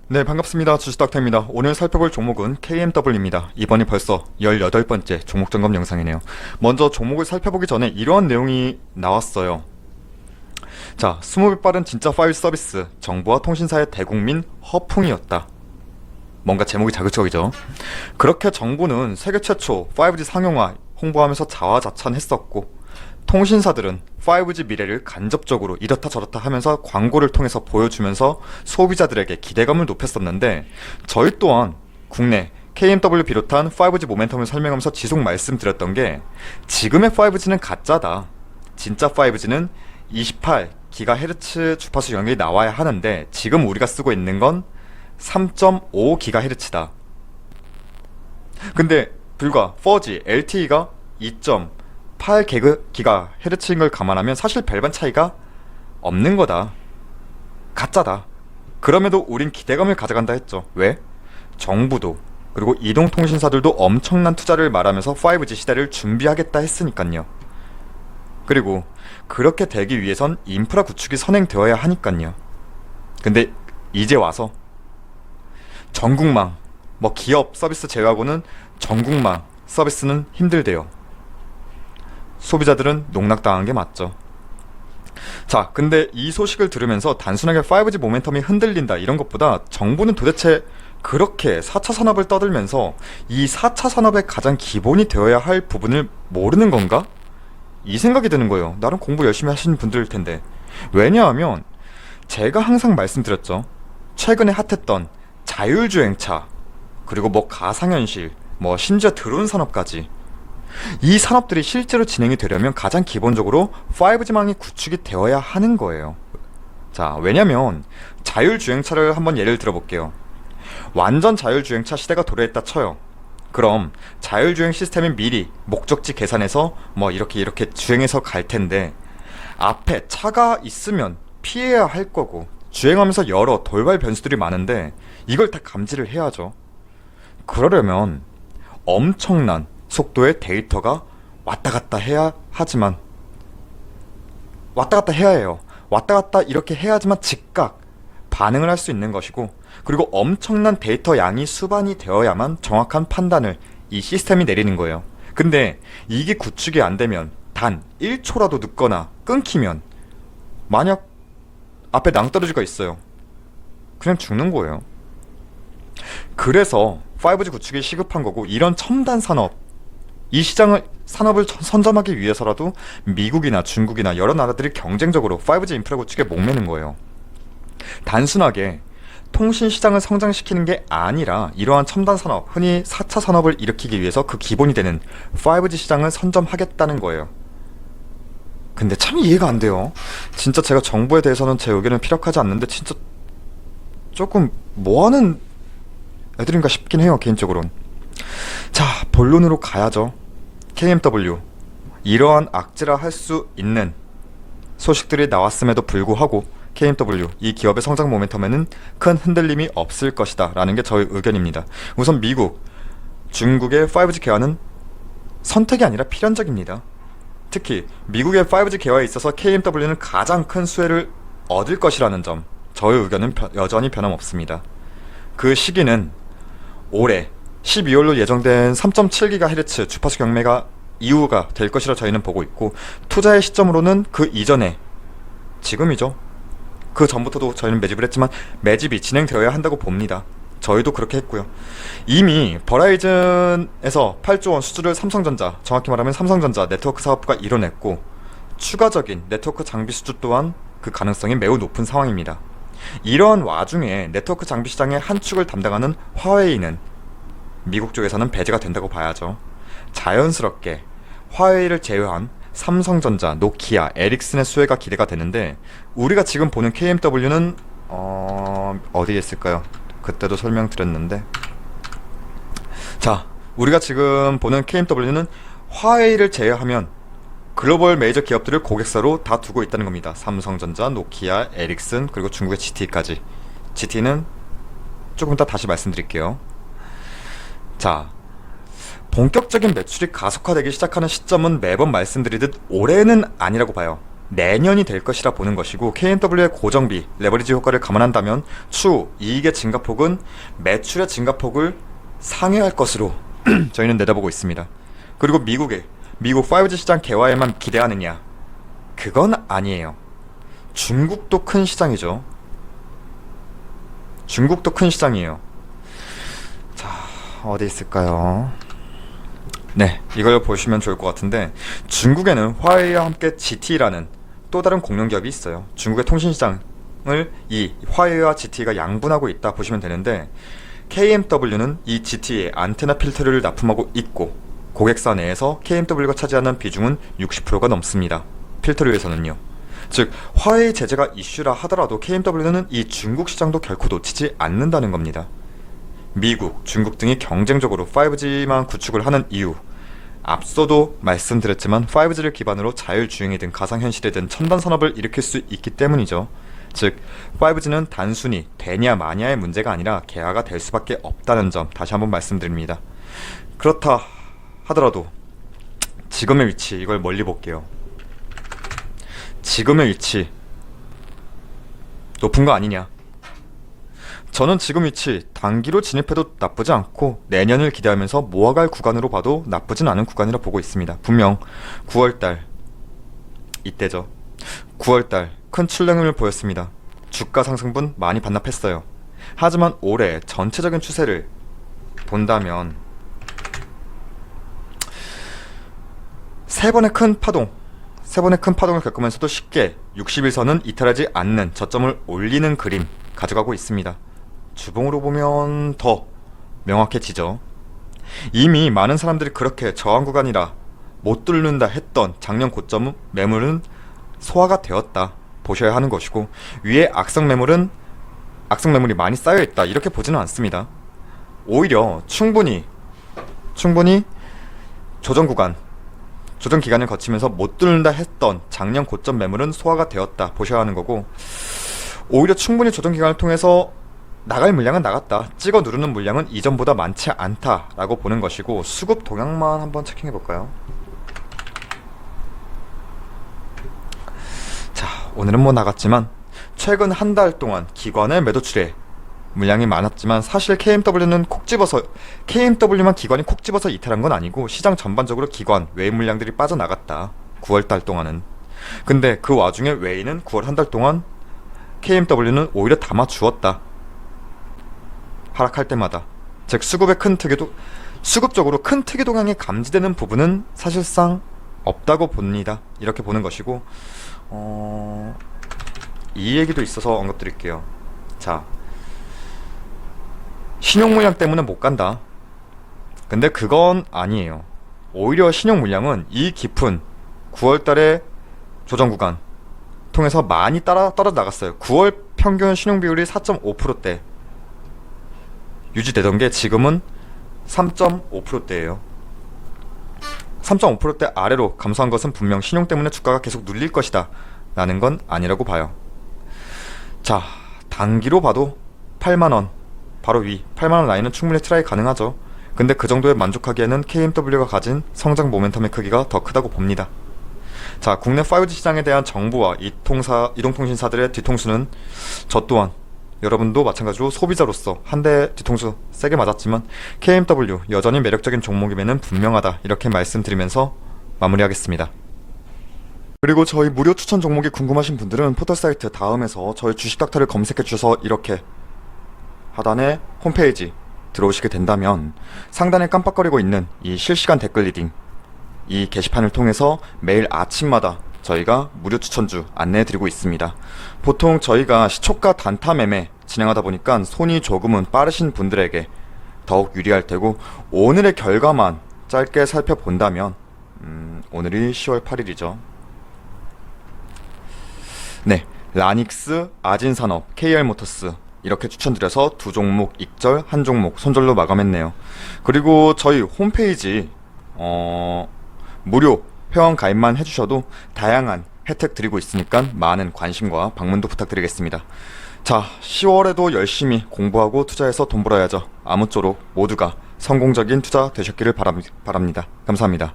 네, 반갑습니다. 주식닥터입니다. 오늘 살펴볼 종목은 KMW입니다. 이번이 벌써 18번째 종목 점검 영상이네요. 먼저 종목을 살펴보기 전에 이러한 내용이 나왔어요. 자, 20배 빠른 진짜 5G 서비스, 정부와 통신사의 대국민 허풍이었다. 뭔가 제목이 자극적이죠. 그렇게 정부는 세계 최초 5G 상용화 홍보하면서 자화자찬했었고, 통신사들은 5G 미래를 간접적으로 이렇다 저렇다 하면서 광고를 통해서 보여주면서 소비자들에게 기대감을 높였었는데, 저희 또한 국내 KMW 비롯한 5G 모멘텀을 설명하면서 지속 말씀드렸던 게, 지금의 5G는 가짜다. 진짜 5G는 28GHz 주파수 연결이 나와야 하는데 지금 우리가 쓰고 있는 건 3.5GHz다. 근데 불과 4G LTE가 2.8GHz인 걸 감안하면 사실 별반 차이가 없는 거다. 가짜다. 그럼에도 우린 기대감을 가져간다 했죠. 왜? 정부도 그리고 이동통신사들도 엄청난 투자를 말하면서 5G 시대를 준비하겠다 했으니까요. 그리고 그렇게 되기 위해선 인프라 구축이 선행되어야 하니까요. 근데 이제 와서 전국망, 기업 서비스 제외하고는 전국망 서비스는 힘들대요. 소비자들은 농락당한 게 맞죠. 자, 근데 이 소식을 들으면서 단순하게 5G 모멘텀이 흔들린다 이런 것보다 정부는 도대체 그렇게 4차 산업을 떠들면서 이 4차 산업의 가장 기본이 되어야 할 부분을 모르는 건가? 이 생각이 드는 거예요. 나름 공부 열심히 하시는 분들일 텐데. 왜냐하면 제가 항상 말씀드렸죠. 최근에 핫했던 자율주행차, 그리고 가상현실, 심지어 드론 산업까지, 이 산업들이 실제로 진행이 되려면 가장 기본적으로 5G망이 구축이 되어야 하는 거예요. 자, 왜냐면 자율주행차를 한번 예를 들어볼게요. 완전 자율주행차 시대가 도래했다 쳐요. 그럼 자율주행 시스템이 미리 목적지 계산해서 이렇게 주행해서 갈 텐데, 앞에 차가 있으면 피해야 할 거고 주행하면서 여러 돌발 변수들이 많은데 이걸 다 감지를 해야죠. 그러려면 엄청난 속도의 데이터가 왔다 갔다 해야 하지만, 왔다 갔다 해야 해요. 왔다 갔다 이렇게 해야지만 즉각 반응을 할 수 있는 것이고, 그리고 엄청난 데이터 양이 수반이 되어야만 정확한 판단을 이 시스템이 내리는 거예요. 근데 이게 구축이 안 되면, 단 1초라도 늦거나 끊기면, 만약 앞에 낭떠러지가 있어요. 그냥 죽는 거예요. 그래서 5G 구축이 시급한 거고, 이런 첨단 산업, 이 산업을 선점하기 위해서라도 미국이나 중국이나 여러 나라들이 경쟁적으로 5G 인프라 구축에 목매는 거예요. 단순하게 통신 시장을 성장시키는 게 아니라 이러한 첨단 산업, 흔히 4차 산업을 일으키기 위해서 그 기본이 되는 5G 시장을 선점하겠다는 거예요. 근데 참 이해가 안 돼요. 진짜 제가 정부에 대해서는 제 의견은 피력하지 않는데 진짜 조금 뭐하는 애들인가 싶긴 해요, 개인적으로는. 자, 본론으로 가야죠. KMW, 이러한 악재라 할 수 있는 소식들이 나왔음에도 불구하고 KMW, 이 기업의 성장 모멘텀에는 큰 흔들림이 없을 것이다 라는 게 저의 의견입니다. 우선 미국, 중국의 5G 개화는 선택이 아니라 필연적입니다. 특히 미국의 5G 개화에 있어서 KMW는 가장 큰 수혜를 얻을 것이라는 점, 저의 의견은 여전히 변함없습니다. 그 시기는 올해 12월로 예정된 3.7GHz 주파수 경매가 이후가 될 것이라 저희는 보고 있고, 투자의 시점으로는 그 이전에, 지금이죠. 그 전부터도 저희는 매집을 했지만 매집이 진행되어야 한다고 봅니다. 저희도 그렇게 했고요. 이미 버라이즌에서 8조 원 수주를 삼성전자, 정확히 말하면 삼성전자 네트워크 사업부가 이뤄냈고, 추가적인 네트워크 장비 수주 또한 그 가능성이 매우 높은 상황입니다. 이러한 와중에 네트워크 장비 시장의 한 축을 담당하는 화웨이는 미국 쪽에서는 배제가 된다고 봐야죠. 자연스럽게 화웨이를 제외한 삼성전자, 노키아, 에릭슨의 수혜가 기대가 되는데, 우리가 지금 보는 KMW는 어디에 있을까요? 그때도 설명드렸는데, 자, 우리가 지금 보는 KMW는 화웨이를 제외하면 글로벌 메이저 기업들을 고객사로 다 두고 있다는 겁니다. 삼성전자, 노키아, 에릭슨, 그리고 중국의 GT까지. GT는 조금 이따 다시 말씀드릴게요. 자, 본격적인 매출이 가속화되기 시작하는 시점은 매번 말씀드리듯 올해는 아니라고 봐요. 내년이 될 것이라 보는 것이고, KMW의 고정비, 레버리지 효과를 감안한다면 추후 이익의 증가폭은 매출의 증가폭을 상회할 것으로 저희는 내다보고 있습니다. 그리고 미국 5G 시장 개화에만 기대하느냐? 그건 아니에요. 중국도 큰 시장이죠. 중국도 큰 시장이에요. 자, 어디 있을까요? 네, 이걸 보시면 좋을 것 같은데, 중국에는 화웨이와 함께 GT라는 또 다른 공룡 기업이 있어요. 중국의 통신시장을 이 화웨이와 GT가 양분하고 있다 보시면 되는데, KMW는 이 GT에 안테나 필터를 납품하고 있고, 고객사 내에서 KMW가 차지하는 비중은 60%가 넘습니다. 필터류에서는요. 즉, 화웨이 제재가 이슈라 하더라도 KMW는 이 중국 시장도 결코 놓치지 않는다는 겁니다. 미국, 중국 등이 경쟁적으로 5G만 구축을 하는 이유, 앞서도 말씀드렸지만 5G를 기반으로 자율주행이 든 가상현실이 든 첨단 산업을 일으킬 수 있기 때문이죠. 즉, 5G는 단순히 되냐 마냐의 문제가 아니라 개화가 될 수밖에 없다는 점 다시 한번 말씀드립니다. 그렇다 하더라도 지금의 위치, 이걸 멀리 볼게요. 지금의 위치 높은 거 아니냐? 저는 지금 위치 단기로 진입해도 나쁘지 않고 내년을 기대하면서 모아갈 구간으로 봐도 나쁘진 않은 구간이라 보고 있습니다. 분명 9월달 이때죠. 9월달 큰 출렁임을 보였습니다. 주가 상승분 많이 반납했어요. 하지만 올해 전체적인 추세를 본다면 세 번의 큰 파동을 겪으면서도 쉽게 60일선은 이탈하지 않는 저점을 올리는 그림 가져가고 있습니다. 주봉으로 보면 더 명확해지죠. 이미 많은 사람들이 그렇게 저항 구간이라 못 뚫는다 했던 작년 고점 매물은 소화가 되었다 보셔야 하는 것이고, 위에 악성 매물이 많이 쌓여있다 이렇게 보지는 않습니다. 오히려 충분히 조정 기간을 거치면서 못 뚫는다 했던 작년 고점 매물은 소화가 되었다 보셔야 하는 거고, 오히려 충분히 조정 기간을 통해서 나갈 물량은 나갔다, 찍어 누르는 물량은 이전보다 많지 않다라고 보는 것이고, 수급 동향만 한번 체킹해 볼까요? 자, 오늘은 뭐 나갔지만 최근 한 달 동안 기관의 매도출에 물량이 많았지만, 사실 KMW만 기관이 콕 집어서 이탈한 건 아니고 시장 전반적으로 기관 외 물량들이 빠져나갔다, 9월달 동안은. 근데 그 와중에 외인은 9월 한 달 동안 KMW는 오히려 담아주었다, 하락할 때마다. 즉, 수급적으로 큰 특이 동향이 감지되는 부분은 사실상 없다고 봅니다. 이렇게 보는 것이고, 이 얘기도 있어서 언급드릴게요. 자, 신용 물량 때문에 못 간다. 근데 그건 아니에요. 오히려 신용 물량은 이 깊은 9월달의 조정 구간 통해서 많이 떨어져 나갔어요. 9월 평균 신용 비율이 4.5%대 유지되던 게 지금은 3.5%대예요. 3.5%대 아래로 감소한 것은 분명 신용 때문에 주가가 계속 눌릴 것이다 라는 건 아니라고 봐요. 자, 단기로 봐도 8만원 바로 위 8만원 라인은 충분히 트라이 가능하죠. 근데 그 정도에 만족하기에는 KMW가 가진 성장 모멘텀의 크기가 더 크다고 봅니다. 자, 국내 5G 시장에 대한 정부와 이동통신사들의 뒤통수는 저 또한 여러분도 마찬가지로 소비자로서 한 대 뒤통수 세게 맞았지만 KMW 여전히 매력적인 종목임에는 분명하다, 이렇게 말씀드리면서 마무리하겠습니다. 그리고 저희 무료 추천 종목이 궁금하신 분들은 포털사이트 다음에서 저희 주식닥터를 검색해 주셔서 이렇게 하단에 홈페이지 들어오시게 된다면 상단에 깜빡거리고 있는 이 실시간 댓글 리딩, 이 게시판을 통해서 매일 아침마다 저희가 무료 추천주 안내해드리고 있습니다. 보통 저희가 시초가 단타 매매 진행하다 보니까 손이 조금은 빠르신 분들에게 더욱 유리할 테고, 오늘의 결과만 짧게 살펴본다면 오늘이 10월 8일이죠. 네, 라닉스, 아진산업, KR모터스 이렇게 추천드려서 두 종목 익절, 한 종목 손절로 마감했네요. 그리고 저희 홈페이지 무료 회원 가입만 해주셔도 다양한 혜택 드리고 있으니까 많은 관심과 방문도 부탁드리겠습니다. 자, 10월에도 열심히 공부하고 투자해서 돈 벌어야죠. 아무쪼록 모두가 성공적인 투자 되셨기를 바랍니다. 감사합니다.